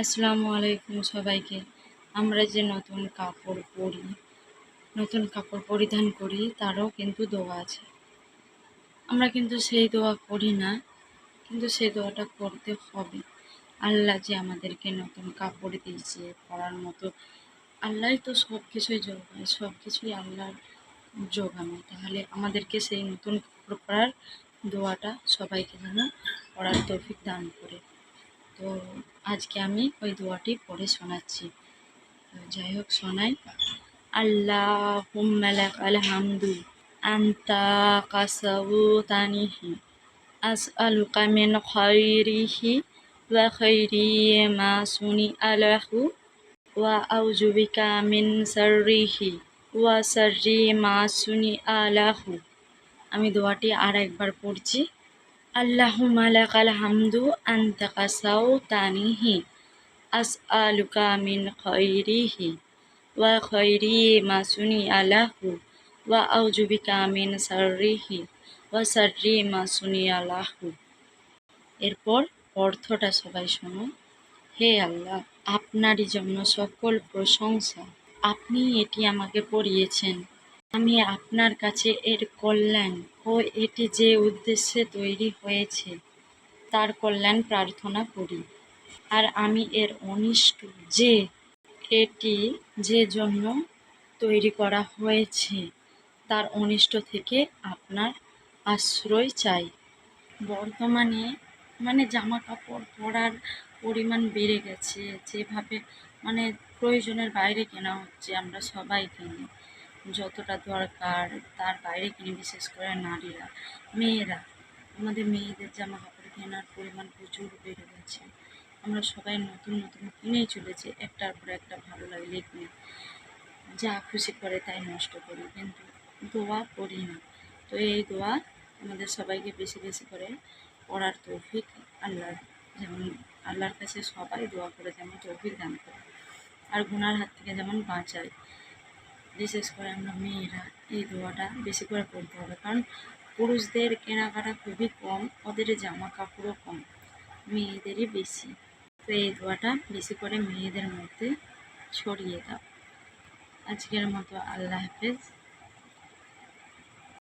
আসসালামু আলাইকুম সবাইকে। আমরা যে নতুন কাপড় পরি, নতুন কাপড় পরিধান করি, তারও কিন্তু দোয়া আছে। আমরা কিন্তু সেই দোয়া করি না, কিন্তু সেই দোয়াটা করতে হবে। আল্লাহ যে আমাদেরকে নতুন কাপড় দিয়েছে পরার মতো, আল্লাহই তো সব কিছুই যোগায়, সব কিছুই আল্লাহর যোগানো। তাহলে আমাদেরকে সেই নতুন কাপড় পরার দোয়াটা সবাইকে যেন পড়ার তৌফিক দান করে। তো আজকে আমি ওই দোয়াটি পড়ে শোনাচ্ছি। যাই হোক, শোনাই। আল্লাহুম্মা লাকাল হামদু আনতা কাসাউতানিহি আসআলুকা মিন খায়রিহি ওয়া খায়রি মা সুনিআ লাহু ওয়া আউযু বিকা মিন শাররিহি ওয়া শাররি মা সুনিআ লাহু। আমি দোয়াটি আর একবার পড়ছি। আল্লাহুম্মা লাকাল হামদু আনতা কাসাউতানিহি আসআলুকা মিন খায়রিহি ওয়া খায়রি মা সুনিআ লাহু ওয়া আউযু বিকা মিন শাররিহি ওয়া শাররি মা সুনিআ লাহু। এরপর অর্থটা সবাই শোনো। হে আল্লাহ, আপনারই জন্য সকল প্রশংসা। আপনি এটি আমাকে পড়িয়েছেন। আমি আপনার কাছে এর কল্যাণ ও এটি যে উদ্দেশ্যে তৈরি হয়েছে তার কল্যাণ প্রার্থনা করি। আর আমি এর অনিষ্ট যে এটি যে জন্য তৈরি করা হয়েছে তার অনিষ্ট থেকে আপনার আশ্রয় চাই। বর্তমানে জামা কাপড় পরার পরিমাণ বেড়ে গেছে, যেভাবে প্রয়োজনের বাইরে কেনা হচ্ছে। আমরা সবাই কিনি, যতটা দরকার তার বাইরে কিনি, বিশেষ করে নারীরা, মেয়েরা। আমাদের মেয়েদের জামা কাপড় কেনার পরিমাণ প্রচুর বেড়ে গেছে। আমরা সবাই নতুন নতুন কিনেই চলেছি, একটার পর একটা ভালো লাগলে কিনে, যা খুশি করে তাই নষ্ট করি, কিন্তু দোয়া করি না। তো এই দোয়া আমাদের সবাইকে বেশি বেশি করে পড়ার তৌফিক যেমন আল্লাহর কাছে সবাই দোয়া করে যেমন তৌফিক দান করে, আর গুনার হাত থেকে যেমন বাঁচায়। বিশেষ করে আমরা মেয়েরা এই দোয়াটা বেশি করে পড়তে হবে, কারণ পুরুষদের কেনাকাটা খুবই কম, ওদের জামা কাপড়ও কম, মেয়েদেরই বেশি। তো এই দোয়াটা বেশি করে মেয়েদের মধ্যে ছড়িয়ে দাও। আজকের মতো আল্লাহ হাফেজ।